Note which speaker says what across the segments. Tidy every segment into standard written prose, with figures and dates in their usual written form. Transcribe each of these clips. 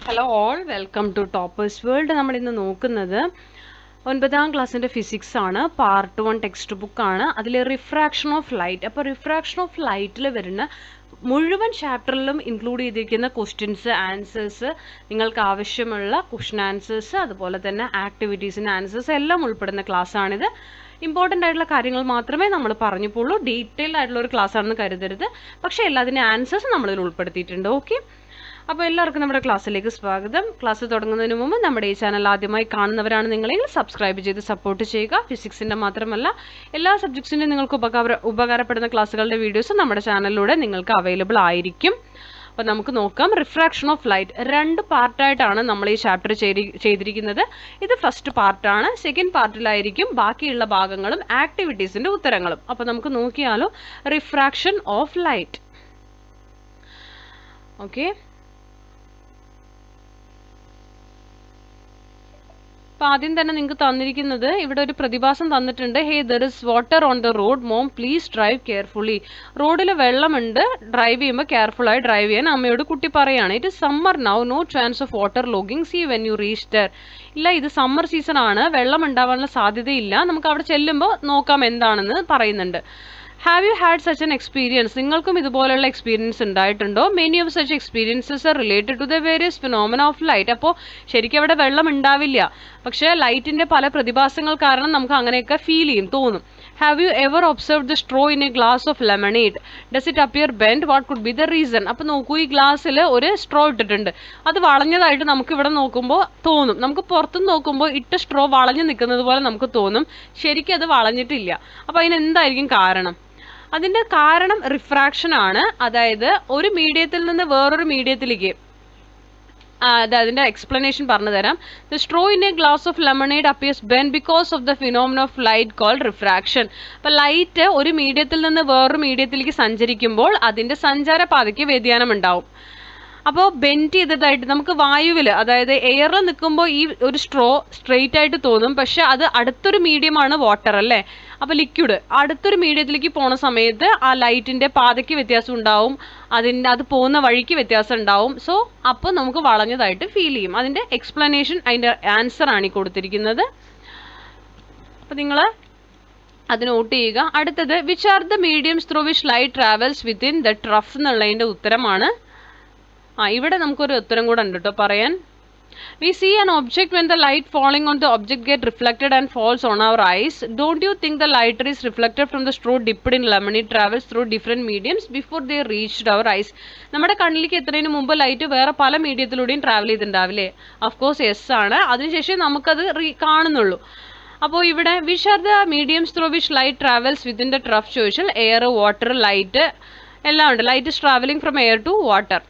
Speaker 1: Hello all, welcome to Toppers World. നമ്മൾ ഇന്ന് നോക്കുന്നത് 9ാം ക്ലാസ്സിൻ്റെ ഫിസിക്സ് ആണ്. പാർട്ട് 1 ടെക്സ്റ്റ് ബുക്കാണ്. അതിൽ റിഫ്രാക്ഷൻ ഓഫ് ലൈറ്റ്. അപ്പോൾ റിഫ്രാക്ഷൻ ഓഫ് ലൈറ്റിൽ വരുന്ന മുഴുവൻ ചാപ്റ്ററിലും ഇൻക്ലൂഡ് ചെയ്തിരിക്കുന്ന ക്വസ്റ്റ്യൻസ്, ആൻസേഴ്സ്, നിങ്ങൾക്ക് ആവശ്യമുള്ള ക്വസ്റ്റ്യൻ ആൻസേഴ്സ്, അതുപോലെ തന്നെ ആക്ടിവിറ്റീസിൻ്റെ ആൻസേഴ്സ് എല്ലാം ഉൾപ്പെടുന്ന ക്ലാസ്സാണിത്. ഇമ്പോർട്ടൻ്റ് ആയിട്ടുള്ള കാര്യങ്ങൾ മാത്രമേ നമ്മൾ പറഞ്ഞുള്ളൂ. ഡീറ്റെയിൽഡ് ആയിട്ടുള്ള ഒരു ക്ലാസ് ആണെന്ന് കരുതരുത്. പക്ഷേ എല്ലാത്തിൻ്റെ ആൻസേഴ്സ് നമ്മളിതിൽ ഉൾപ്പെടുത്തിയിട്ടുണ്ട്. ഓക്കെ, അപ്പോൾ എല്ലാവർക്കും നമ്മുടെ ക്ലാസ്സിലേക്ക് സ്വാഗതം. ക്ലാസ് തുടങ്ങുന്നതിന് മുമ്പ് നമ്മുടെ ഈ ചാനൽ ആദ്യമായി കാണുന്നവരാണ് നിങ്ങളെങ്കിൽ സബ്സ്ക്രൈബ് ചെയ്ത് സപ്പോർട്ട് ചെയ്യുക. ഫിസിക്സിൻ്റെ മാത്രമല്ല എല്ലാ സബ്ജക്ട്സിൻ്റെയും നിങ്ങൾക്ക് ഉപകാരപ്പെടുന്ന ക്ലാസ്സുകളുടെ വീഡിയോസ് നമ്മുടെ ചാനലിലൂടെ നിങ്ങൾക്ക് അവൈലബിൾ ആയിരിക്കും. അപ്പോൾ നമുക്ക് നോക്കാം. റിഫ്രാക്ഷൻ ഓഫ് ലൈറ്റ് 2 പാർട്ടായിട്ടാണ് നമ്മൾ ഈ ചാപ്റ്റർ ചെയ്തിരിക്കുന്നത്. ഇത് ഫസ്റ്റ് പാർട്ടാണ്. സെക്കൻഡ് പാർട്ടിലായിരിക്കും ബാക്കിയുള്ള ഭാഗങ്ങളും ആക്ടിവിറ്റീസിൻ്റെ ഉത്തരങ്ങളും. അപ്പോൾ നമുക്ക് നോക്കിയാലോ റിഫ്രാക്ഷൻ ഓഫ് ലൈറ്റ്. ഓക്കെ, അപ്പോൾ ആദ്യം തന്നെ നിങ്ങൾക്ക് തന്നിരിക്കുന്നത് ഇവിടെ ഒരു പ്രതിഭാസം തന്നിട്ടുണ്ട്. Hey, there is water on the road, mom please drive carefully. റോഡിൽ വെള്ളമുണ്ട്, ഡ്രൈവ് ചെയ്യുമ്പോൾ കെയർഫുള്ളായി ഡ്രൈവ് ചെയ്യാൻ അമ്മയോട് കുട്ടി പറയുകയാണ്. It is summer now, no chance of water logging, see when you reach there. ഇല്ല, ഇത് സമ്മർ സീസൺ ആണ്, വെള്ളം ഉണ്ടാവാനുള്ള സാധ്യതയില്ല, നമുക്ക് അവിടെ ചെല്ലുമ്പോൾ നോക്കാം എന്താണെന്ന് പറയുന്നുണ്ട്. Have you had such an experience? നിങ്ങൾക്കും ഇതുപോലെയുള്ള എക്സ്പീരിയൻസ് ഉണ്ടായിട്ടുണ്ടോ? Many of such experiences are related to the various phenomena of light. അപ്പോൾ ശരിക്കും അവിടെ വെള്ളം ഉണ്ടാവില്ല, പക്ഷേ ലൈറ്റിൻ്റെ പല പ്രതിഭാസങ്ങൾ കാരണം നമുക്ക് അങ്ങനെയൊക്കെ ഫീൽ ചെയ്യും, തോന്നും. Have you ever observe the straw in a glass of lemonade? Does it appear bend? What could be the reason? അപ്പോൾ നോക്കൂ, ഈ ഗ്ലാസ്സിൽ ഒരു സ്ട്രോ ഇട്ടിട്ടുണ്ട്, അത് വളഞ്ഞതായിട്ട് നമുക്ക് ഇവിടെ നോക്കുമ്പോൾ തോന്നും. നമുക്ക് പുറത്തുനിന്ന് നോക്കുമ്പോൾ ഇട്ട സ്ട്രോ വളഞ്ഞു നിൽക്കുന്നത് പോലെ നമുക്ക് തോന്നും, ശരിക്കും അത് വളഞ്ഞിട്ടില്ല. അപ്പോൾ അതിന് എന്തായിരിക്കും കാരണം? അതിൻ്റെ കാരണം റിഫ്രാക്ഷൻ ആണ്. അതായത് ഒരു മീഡിയത്തിൽ നിന്ന് വേറൊരു മീഡിയത്തിലേക്ക്, അതിൻ്റെ എക്സ്പ്ലനേഷൻ പറഞ്ഞു തരാം. The straw in a glass of lemonade appears bend because of the phenomena of light called refraction. അപ്പോൾ ലൈറ്റ് ഒരു മീഡിയത്തിൽ നിന്ന് വേറൊരു മീഡിയത്തിലേക്ക് സഞ്ചരിക്കുമ്പോൾ അതിൻ്റെ സഞ്ചാരപാതയ്ക്ക് വ്യതിയാനം ഉണ്ടാവും. അപ്പോൾ ബെൻഡ് ചെയ്തതായിട്ട് നമുക്ക് വായുവിൽ, അതായത് എയറിൽ നിൽക്കുമ്പോൾ ഈ ഒരു സ്ട്രോ സ്ട്രെയിറ്റ് ആയിട്ട് തോന്നും, പക്ഷെ അത് അടുത്തൊരു മീഡിയമാണ് വാട്ടർ അല്ലേ, അപ്പോൾ ലിക്വിഡ് അടുത്തൊരു മീഡിയത്തിലേക്ക് പോണ സമയത്ത് ആ ലൈറ്റിൻ്റെ പാതയ്ക്ക് വ്യത്യാസം ഉണ്ടാവും, അത് പോകുന്ന വഴിക്ക് വ്യത്യാസം ഉണ്ടാവും. സോ അപ്പോൾ നമുക്ക് വളഞ്ഞതായിട്ട് ഫീൽ ചെയ്യും. അതിൻ്റെ എക്സ്പ്ലനേഷൻ, അതിൻ്റെ ആൻസർ ആണ് ഈ കൊടുത്തിരിക്കുന്നത്. അപ്പോൾ നിങ്ങൾ അത് നോട്ട് ചെയ്യുക. അടുത്തത്, which are the mediums through which light travels within the trough എന്നുള്ളതിൻ്റെ ഉത്തരമാണ്. ഇവിടെ നമുക്കൊരു ഉത്തരം കൂടെ ഉണ്ട് കേട്ടോ പറയാൻ. We see an object when the light falling on the object get reflected and falls on our eyes. Don't you think the light is reflected from the straw dipped in lemonade travels through different mediums before they reached our eyes? നമ്മുടെ കണ്ണിലേക്ക് എത്തുന്നതിന് മുമ്പ് light വേറെ പല മീഡിയത്തിലൂടെയും travel ചെയ്തിട്ടുണ്ടാവില്ലേ? Of course yes ആണ്. അതിനുശേഷം നമുക്കത് കാണുന്നുള്ളൂ. അപ്പോൾ ഇവിടെ which are the mediums through which light travels within the trough ചോദിച്ചാൽ എയർ, വാട്ടർ, ലൈറ്റ് എല്ലാം ഉണ്ട്. Light is travelling from air to water.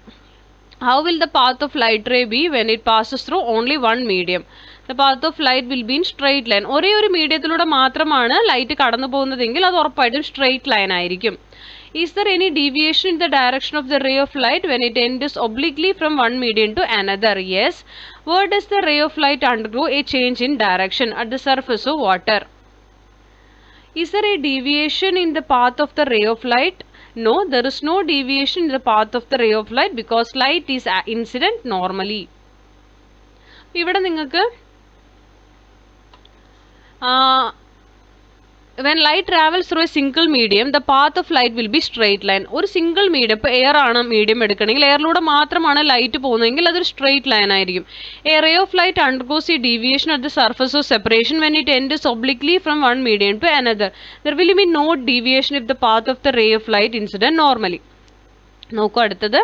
Speaker 1: How will the path of light ray be when it passes through only one medium? The path of light will be in straight line. ഒരേ ഒരു മീഡിയത്തിലൂടെ മാത്രമാണ് light കടന്നു പോകുന്നതെങ്കിൽ അത് ഉറപ്പായിട്ടും straight line ആയിരിക്കും. Is there any deviation in the direction of the ray of light when it enters obliquely from one medium to another? Yes. Where does the ray of light undergo a change in direction? At the surface of water. Is there a deviation in the path of the ray of light? No, there is no deviation in the path of the ray of light because light is incident normally. ഇവിടെ നിങ്ങൾക്ക് when light travels through a single medium, the path of light will be straight line. ഒരു single medium, ഇപ്പോൾ air ആണ് medium എടുക്കണമെങ്കിൽ എയറിലൂടെ മാത്രമാണ് light പോകുന്നതെങ്കിൽ അതൊരു straight line ആയിരിക്കും. A ray of light undergoes a deviation at the surface of separation when it enters obliquely from one medium to another. There will be no deviation if the path of the ray of light incident normally. നോക്കൂ അടുത്തത്,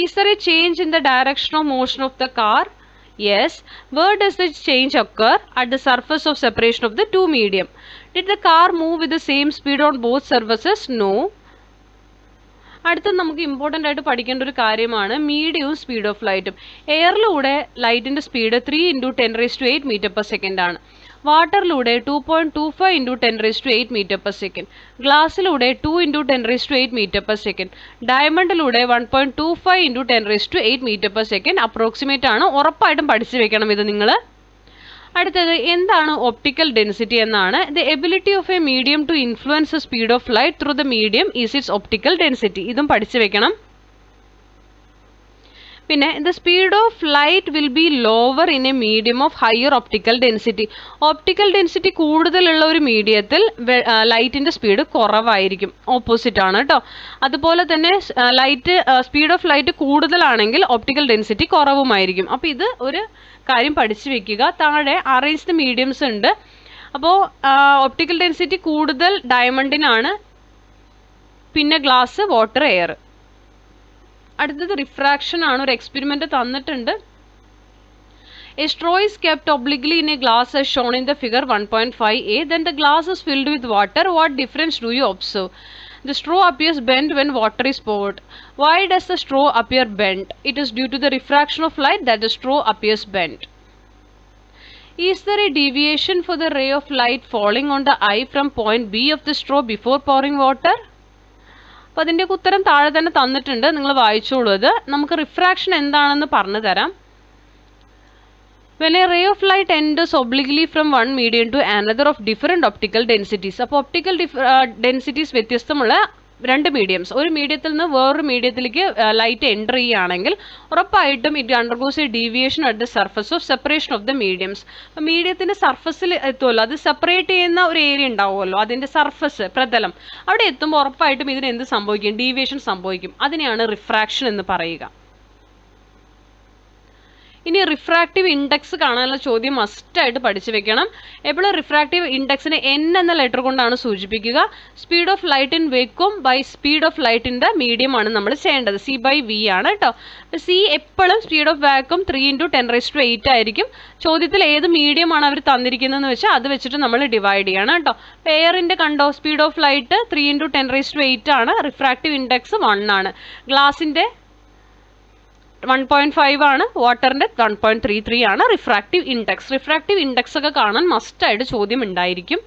Speaker 1: is there a change in the direction of motion of the car? Yes. Where does the change occur? At the surface of separation of the two medium. Did the car move with the same speed on both surfaces? No. അടുത്ത നമുക്ക് important ആയിട്ട് പഠിക്കേണ്ട ഒരു കാര്യമാണ് മീഡിയവും speed of ലൈറ്റും. എയറിലൂടെ ലൈറ്റിൻ്റെ speed 3 × 10⁸ m/s ആണ്. വാട്ടറിലൂടെ 2.25 × 10⁸ m/s. ഗ്ലാസ്സിലൂടെ 2 × 10⁸ m/s. ഡയമണ്ടിലൂടെ 1.25 × 10⁸ m/s. Approximate ആണ്, ഉറപ്പായിട്ടും പഠിച്ചു വെക്കണം ഇത് നിങ്ങൾ. അടുത്തത് എന്താണ് ഒപ്റ്റിക്കൽ ഡെൻസിറ്റി എന്നാണ്. The ability of a medium to influence the speed of light through the medium is its optical density. ഇതും പഠിച്ചു വെക്കണം. പിന്നെ the speed of light will be lower in a medium of higher optical density. Optical density കൂടുതലുള്ള ഒരു മീഡിയത്തിൽ ലൈറ്റിൻ്റെ speed കുറവായിരിക്കും, opposite ആണ് കേട്ടോ. അതുപോലെ തന്നെ സ്പീഡ് ഓഫ് ലൈറ്റ് കൂടുതലാണെങ്കിൽ ഓപ്റ്റിക്കൽ ഡെൻസിറ്റി കുറവുമായിരിക്കും. അപ്പോൾ ഇത് ഒരു കാര്യം പഠിച്ചു വെക്കുക. താഴെ അറേഞ്ച്ഡ് മീഡിയംസ് ഉണ്ട്. അപ്പോൾ ഓപ്റ്റിക്കൽ ഡെൻസിറ്റി കൂടുതൽ ഡയമണ്ടിനാണ്, പിന്നെ ഗ്ലാസ്, വാട്ടർ, എയർ. അടുത്തത് റിഫ്രാക്ഷൻ ആണ്. ഒരു എക്സ്പെരിമെന്റ് തന്നിട്ടുണ്ട്. A straw is kept obliquely in a glass as shown in the figure 1.5a. Then the glass is filled with water. What difference do you observe? The straw appears bent when water is poured. Why does the straw appear bent? It is due to the refraction of light that the straw appears bent. Is there a deviation for the ray of light falling on the eye from point B of the straw before pouring water? അപ്പോൾ അതിൻ്റെയൊക്കെ ഉത്തരം താഴെ തന്നെ തന്നിട്ടുണ്ട്, നിങ്ങൾ വായിച്ചോളൂ. അത് നമുക്ക് റിഫ്രാക്ഷൻ എന്താണെന്ന് പറഞ്ഞു തരാം. When a ray of light enters obliquely from one medium to another of different optical densities. അപ്പോൾ ഒപ്റ്റിക്കൽ ഡെൻസിറ്റീസ് വ്യത്യസ്തമുള്ള രണ്ട് മീഡിയംസ്, ഒരു മീഡിയത്തിൽ നിന്ന് വേറൊരു മീഡിയത്തിലേക്ക് ലൈറ്റ് എൻ്റർ ചെയ്യുകയാണെങ്കിൽ ഉറപ്പായിട്ടും it undergoes A deviation at the surface of separation of the mediums. അപ്പോൾ മീഡിയത്തിൻ്റെ സർഫസിൽ എത്തുമല്ലോ, അത് സെപ്പറേറ്റ് ചെയ്യുന്ന ഒരു ഏരിയ ഉണ്ടാവുമല്ലോ, അതിൻ്റെ സർഫസ്, പ്രതലം, അവിടെ എത്തുമ്പോൾ ഉറപ്പായിട്ടും ഇതിന് എന്ത് സംഭവിക്കും? ഡീവിയേഷൻ സംഭവിക്കും. അതിനെയാണ് റിഫ്രാക്ഷൻ എന്ന് പറയുക. ഇനി റിഫ്രാക്റ്റീവ് ഇൻഡെക്സ് കാണാനുള്ള ചോദ്യം മസ്റ്റായിട്ട് പഠിച്ചു വെക്കണം. എപ്പോഴും റിഫ്രാക്റ്റീവ് ഇൻഡെക്സിനെ N എന്ന ലെറ്റർ കൊണ്ടാണ് സൂചിപ്പിക്കുക. Speed of light in vacuum by speed of light in the medium ആണ് നമ്മൾ ചെയ്യേണ്ടത്. C/V ആണ് കേട്ടോ. C എപ്പോഴും സ്പീഡ് ഓഫ് വാക്വം 3 × 10⁸ ആയിരിക്കും. ചോദ്യത്തിൽ ഏത് മീഡിയമാണ് അവർ തന്നിരിക്കുന്നതെന്ന് വെച്ചാൽ അത് വെച്ചിട്ട് നമ്മൾ ഡിവൈഡ് ചെയ്യണം കേട്ടോ. എയറിൻ്റെ കണ്ടോ, സ്പീഡ് ഓഫ് ലൈറ്റ് 3 × 10⁸ ആണ്. റിഫ്രാക്റ്റീവ് ഇൻഡെക്സ് 1 ആണ്. ഗ്ലാസിൻ്റെ 1.5 ആണ്, വാട്ടറിൻ്റെ 1.33 ആണ് റിഫ്രാക്റ്റീവ് ഇൻഡെക്സ്. റിഫ്രാക്റ്റീവ് ഇൻഡെക്സ് ഒക്കെ കാണാൻ മസ്റ്റായിട്ട് ചോദ്യം ഉണ്ടായിരിക്കും.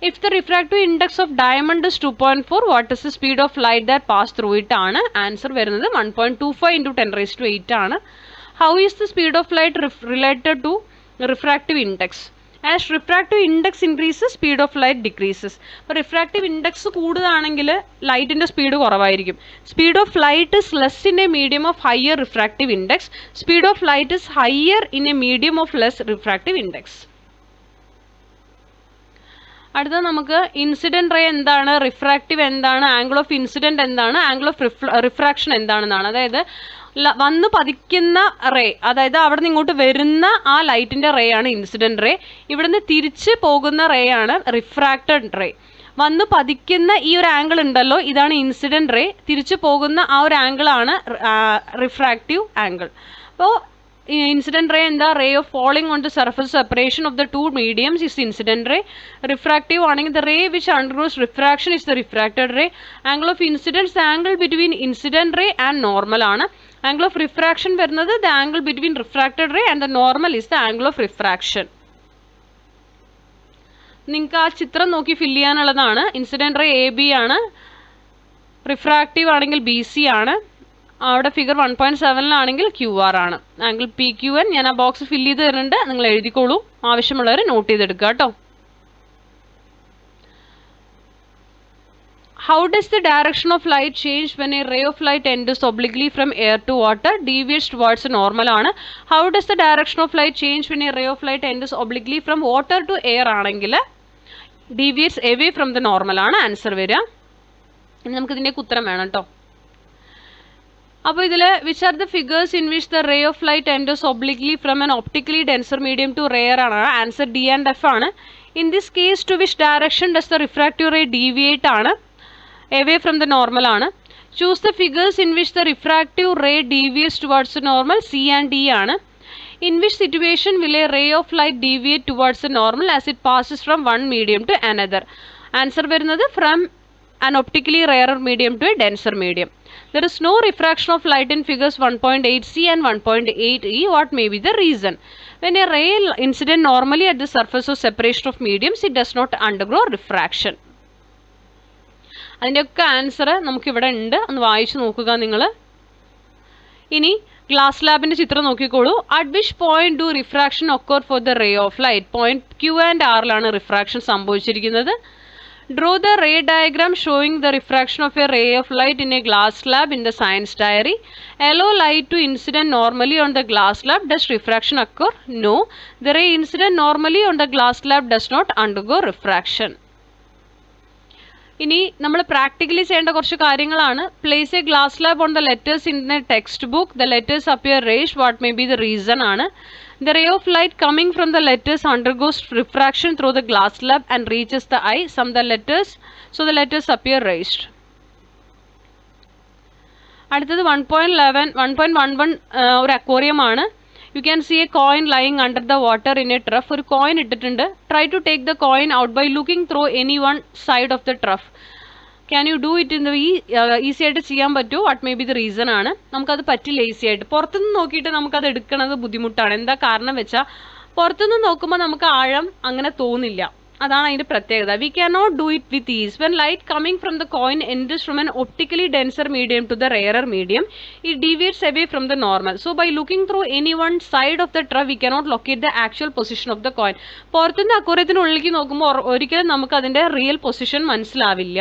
Speaker 1: If the refractive index of diamond is 2.4, what is the speed of light that pass through it ആണ്. ആൻസർ വരുന്നത് 1.25 × 10⁸ ആണ്. How is the speed of light related to refractive index? As refractive index increases speed of light decreases. അപ്പോൾ refractive index കൂടുതലാണെങ്കിൽ ലൈറ്റിൻ്റെ speed കുറവായിരിക്കും. Speed of light is less in a medium of higher refractive index. Speed of light is higher in a medium of less refractive index. അടുത്ത നമുക്ക് incident ray എന്താണ്, refractive എന്താണ്, angle of incident എന്താണ്, angle of refraction എന്താണെന്നാണ്. അതായത് വന്ന് പതിക്കുന്ന ray, അതായത് അവിടെ നിന്ന് ഇങ്ങോട്ട് വരുന്ന ആ ലൈറ്റിൻ്റെ റേ ആണ് ഇൻസിഡൻറ്റ് റേ. ഇവിടുന്ന് തിരിച്ച് പോകുന്ന റേ ആണ് റിഫ്രാക്റ്റഡ് റേ. വന്ന് പതിക്കുന്ന ഈ ഒരു ആംഗിൾ ഉണ്ടല്ലോ, ഇതാണ് ഇൻസിഡൻറ്റ് റേ. തിരിച്ചു പോകുന്ന ആ ഒരു ആംഗിളാണ് റിഫ്രാക്റ്റീവ് ആംഗിൾ. അപ്പോൾ ഇൻസിഡൻറ്റ് റേ എന്താ? Ray of falling on the surface separation of the two mediums is incident ray. Refractive ആണെങ്കിൽ the ray which undergoes refraction is the refracted ray. Angle of incidence angle between incident ray and normal ആണ്. Angle of refraction വരുന്നത് the angle between refracted ray and the normal is the angle of refraction. നിങ്ങൾക്ക് ആ ചിത്രം നോക്കി fill ചെയ്യാനുള്ളതാണ്. Incident ray AB ആണ്, refractive ആണെങ്കിൽ BC ആണ്. അവിടെ ഫിഗർ 1.7 QR ആണ്. ആംഗിൾ PQN ഞാൻ ആ ബോക്സ് ഫില്ല് ചെയ്ത് തരുന്നുണ്ട്, നിങ്ങൾ എഴുതിക്കോളൂ. ആവശ്യമുള്ളവർ നോട്ട് ചെയ്തെടുക്കുക കേട്ടോ. How does the direction of light change when a ray of light enters obliquely from air to water? Deviates towards normal ആണ്. How does the direction of light change when a ray of light enters obliquely from water to air ആണെങ്കിൽ deviates away from the normal ആണ് answer വരിക. ഇനി നമുക്ക് ഇതിൻ്റെ ഉത്തരം വേണം കേട്ടോ. അപ്പോൾ ഇതിൽ which are the figures in which the ray of light enters obliquely from an optically denser medium to rare ആണ്. ആൻസർ D and F ആണ്. In this case to which direction does the refractive ray deviate ആണ്, away from the normal ആണ്. Choose the figures in which the refractive ray deviates towards the normal, C and D ആണ്. In which situation will a ray of light deviate towards the normal as it passes from one medium to another. Answer വരുന്നത് from an optically rarer medium to a denser medium. There is no refraction of light in figures 1.8c and 1.8e. What may be the reason? When a ray incident normally at the surface of separation of mediums, it does not undergo refraction. അതിൻ്റെയൊക്കെ answer നമുക്കിവിടെ ഉണ്ട്, ഒന്ന് വായിച്ച് നോക്കുക നിങ്ങൾ. ഇനി glass ലാബിൻ്റെ ചിത്രം നോക്കിക്കോളൂ. At which point do refraction occur for the ray of light? Point Q and R ലാണ് റിഫ്രാക്ഷൻ സംഭവിച്ചിരിക്കുന്നത്. Draw the ray diagram showing the refraction of a ray of light in a glass slab in the science diary. Allow light to incident normally on the glass slab. Does refraction occur? No. The ray incident normally on the glass slab does not undergo refraction. ഇനി നമ്മൾ practically ചെയ്യേണ്ട കുറച്ച് കാര്യങ്ങളാണ്. Place a glass slab on the letters in a text book. The letters appear raised. What may be the reason ആണ്. The ray of light coming from the letters undergoes refraction through the glass slab and reaches the eye. So the letters appear raised. അടുത്തത് 1.11 ഒരു aquarium ആണ്. You can see a coin lying under the water in a trough. ഒരു coin ഇട്ടിട്ടുണ്ട്. Try to take the coin out by looking through any one side of the trough. Can you do it in the easy ആയിട്ട് ചെയ്യാൻ പറ്റുമോ? What may be the reason ആണ്. നമുക്കത് പറ്റില്ല easy ആയിട്ട്. പുറത്തുനിന്ന് നോക്കിയിട്ട് നമുക്കത് എടുക്കുന്നത് ബുദ്ധിമുട്ടാണ്. എന്താ കാരണം വെച്ചാൽ പുറത്തുനിന്ന് നോക്കുമ്പോൾ നമുക്ക് ആഴം അങ്ങനെ തോന്നില്ല. അതാണ് അതിൻ്റെ പ്രത്യേകത. We cannot do it with ease. When light coming from the coin enters from an optically denser medium to the rarer medium, it deviates away from the normal. So by looking through any one side of the trough, we cannot locate the actual position of the coin. പുറത്തുനിന്ന് അക്വേറിയത്തിനുള്ളിലേക്ക് നോക്കുമ്പോൾ ഒരിക്കലും നമുക്ക് അതിൻ്റെ real position മനസ്സിലാവില്ല.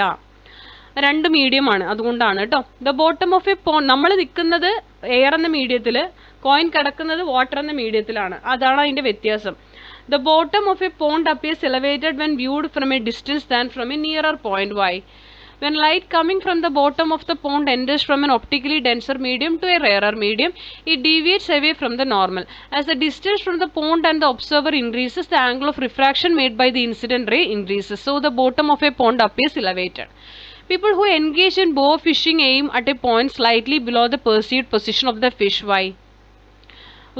Speaker 1: രണ്ട് medium ആണ്, അതുകൊണ്ടാണ് കേട്ടോ. The bottom of A pond, നമ്മൾ നിൽക്കുന്നത് എയർ എന്ന മീഡിയത്തിൽ, കോയിൻ കിടക്കുന്നത് വാട്ടർ എന്ന മീഡിയത്തിലാണ്. അതാണ് അതിൻ്റെ വ്യത്യാസം. The bottom of a pond appears elevated when viewed from a distance than from a nearer point. Why? When light coming from the bottom of the pond enters from an optically denser medium to a rarer medium, it deviates away from the normal. As the distance from the pond and the observer increases, the angle of refraction made by the incident ray increases. So the bottom of a pond appears elevated. People who engage in bow fishing aim at a point slightly below the perceived position of the fish. Why?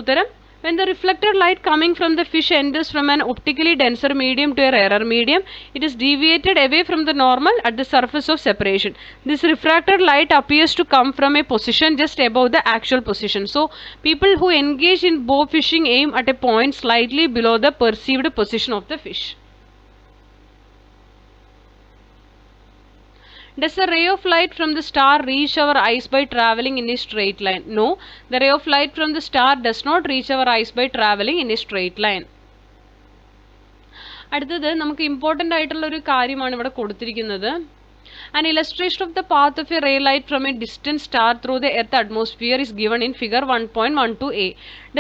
Speaker 1: Uttaram: when the reflected light coming from the fish enters from an optically denser medium to a rarer medium, it is deviated away from the normal at the surface of separation. This refracted light appears to come from a position just above the actual position. So, people who engage in bow fishing aim at a point slightly below the perceived position of the fish. Does a ray of light from the star reach our eyes by traveling in a straight line? No, the ray of light from the star does not reach our eyes by traveling in a straight line. അടുത്തത് നമുക്ക് important ആയിട്ടുള്ള ഒരു കാര്യമാണ് ഇവിടെ കൊടുത്തിരിക്കുന്നത്. An illustration of the path of a ray light from a distant star through the earth atmosphere is given in figure 1.12a.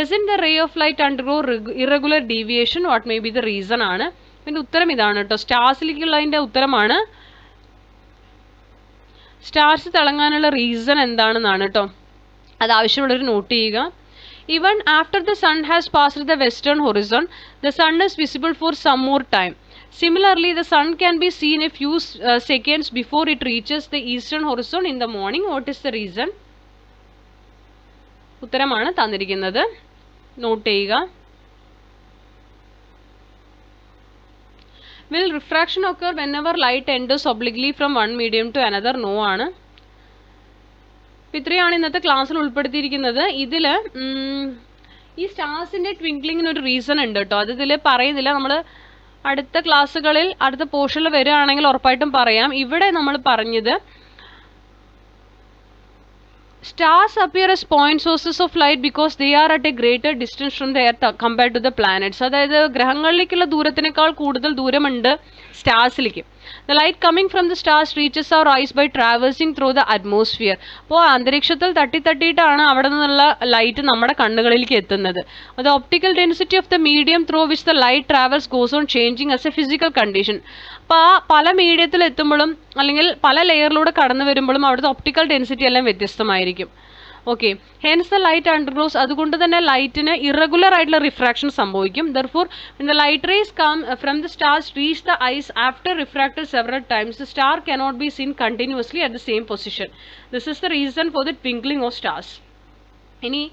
Speaker 1: Doesn't the ray of light undergo irregular deviation? What may be the reason ആണ്. പിന്നെ ഉത്തരം ഇതാണ് കേട്ടോ. സ്റ്റാർസിലേക്കുള്ളതിൻ്റെ ഉത്തരമാണ്. Stars തിളങ്ങാനുള്ള reason എന്താണെന്നാണ് കേട്ടോ. അത് ആവശ്യമുള്ളൊരു not ചെയ്യുക. Even after the sun has passed the western horizon, the sun is visible for some more time. Similarly, the sun can be seen a few seconds before it reaches the eastern horizon in the morning. What is the reason? ഉത്തരമാണ് തന്നിരിക്കുന്നത്. Not ചെയ്യുക. Will refraction occur whenever light enters obliquely from one medium to another? No ആണ്. ഇത്രയാണ് ഇന്നത്തെ ക്ലാസ്സിൽ ഉൾപ്പെടുത്തിയിരിക്കുന്നത്. ഇതിൽ ഈ സ്റ്റാർസിൻ്റെ ട്വിങ്ക്ലിങ്ങിന് ഒരു റീസൺ ഉണ്ട് കേട്ടോ. അത് ഇതിൽ പറയുന്നില്ല. നമ്മൾ അടുത്ത ക്ലാസ്സുകളിൽ അടുത്ത പോർഷനിൽ വരികയാണെങ്കിൽ ഉറപ്പായിട്ടും പറയാം. ഇവിടെ നമ്മൾ പറഞ്ഞത് stars appear as point sources of light because they are at a greater distance from the earth compared to the planets. അതായത് ഗ്രഹങ്ങളിലേക്കുള്ള ദൂരത്തിനേക്കാൾ കൂടുതൽ ദൂരമുണ്ട് സ്റ്റാർസിലേക്ക്. The light coming from the stars reaches our eyes by traversing through the atmosphere. അപ്പോൾ അന്തരീക്ഷത്തിൽ തട്ടിയിട്ടാണ് അവിടെ നിന്നുള്ള light നമ്മുടെ കണ്ണുകളിലേക്ക് എത്തുന്നത്. The optical density of the medium through which the light travels goes on changing as a physical condition. അപ്പോൾ പല മീഡിയത്തിൽ എത്തുമ്പോഴും അല്ലെങ്കിൽ പല ലെയറിലൂടെ കടന്നു വരുമ്പോഴും അവിടുത്തെ ഒപ്റ്റിക്കൽ ഡെൻസിറ്റി എല്ലാം വ്യത്യസ്തമായിരിക്കും. Okay, hence the light undergoes, അതുകൊണ്ട് തന്നെ ലൈറ്റിന് ഇറഗുലർ ആയിട്ടുള്ള റിഫ്രാക്ഷൻ സംഭവിക്കും. Therefore when the light rays come from the stars reach the eyes after refracted several times, the star cannot be seen continuously at the same position. This is the reason for the twinkling of stars. ഇനി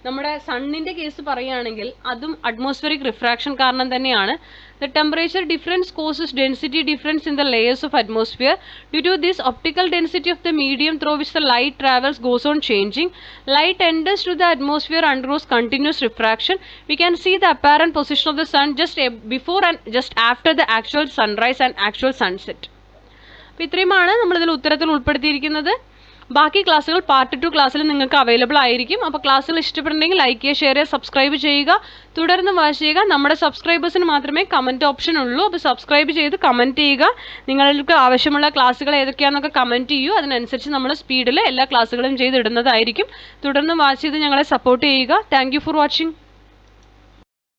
Speaker 1: നമ്മുടെ സണ്ണിൻ്റെ case പറയുകയാണെങ്കിൽ അതും atmospheric refraction കാരണം തന്നെയാണ്. The temperature difference causes density difference in the layers of atmosphere. Due to this, optical density of the medium through which the light travels goes on changing. Light enters to the atmosphere undergoes continuous refraction. We can see the apparent position of the sun just before and just after the actual sunrise and actual sunset. അപ്പോൾ ഇത്രയുമാണ് നമ്മളിതിൽ ഉത്തരത്തിൽ ഉൾപ്പെടുത്തിയിരിക്കുന്നത്. ബാക്കി ക്ലാസ്സുകൾ part 2 ക്ലാസ്സിൽ നിങ്ങൾക്ക് available ആയിരിക്കും. അപ്പോൾ ക്ലാസ്സുകൾ ഇഷ്ടപ്പെട്ടുണ്ടെങ്കിൽ ലൈക്ക് ചെയ്യുക, ഷെയർ ചെയ്യുക, സബ്സ്ക്രൈബ് ചെയ്യുക, തുടർന്ന് വാച്ച് ചെയ്യുക. നമ്മുടെ സബ്സ്ക്രൈബേഴ്സിന് മാത്രമേ കമൻറ്റ് ഓപ്ഷൻ ഉള്ളൂ. അപ്പോൾ സബ്സ്ക്രൈബ് ചെയ്ത് കമൻറ്റ് ചെയ്യുക. നിങ്ങൾക്ക് ആവശ്യമുള്ള ക്ലാസ്സുകൾ ഏതൊക്കെയാണെന്നൊക്കെ കമൻറ്റ് ചെയ്യൂ. അതിനനുസരിച്ച് നമ്മൾ സ്പീഡിൽ എല്ലാ ക്ലാസ്സുകളും ചെയ്തിടുന്നതായിരിക്കും. തുടർന്ന് വാച്ച് ചെയ്ത് ഞങ്ങളെ സപ്പോർട്ട് ചെയ്യുക. Thank you for watching.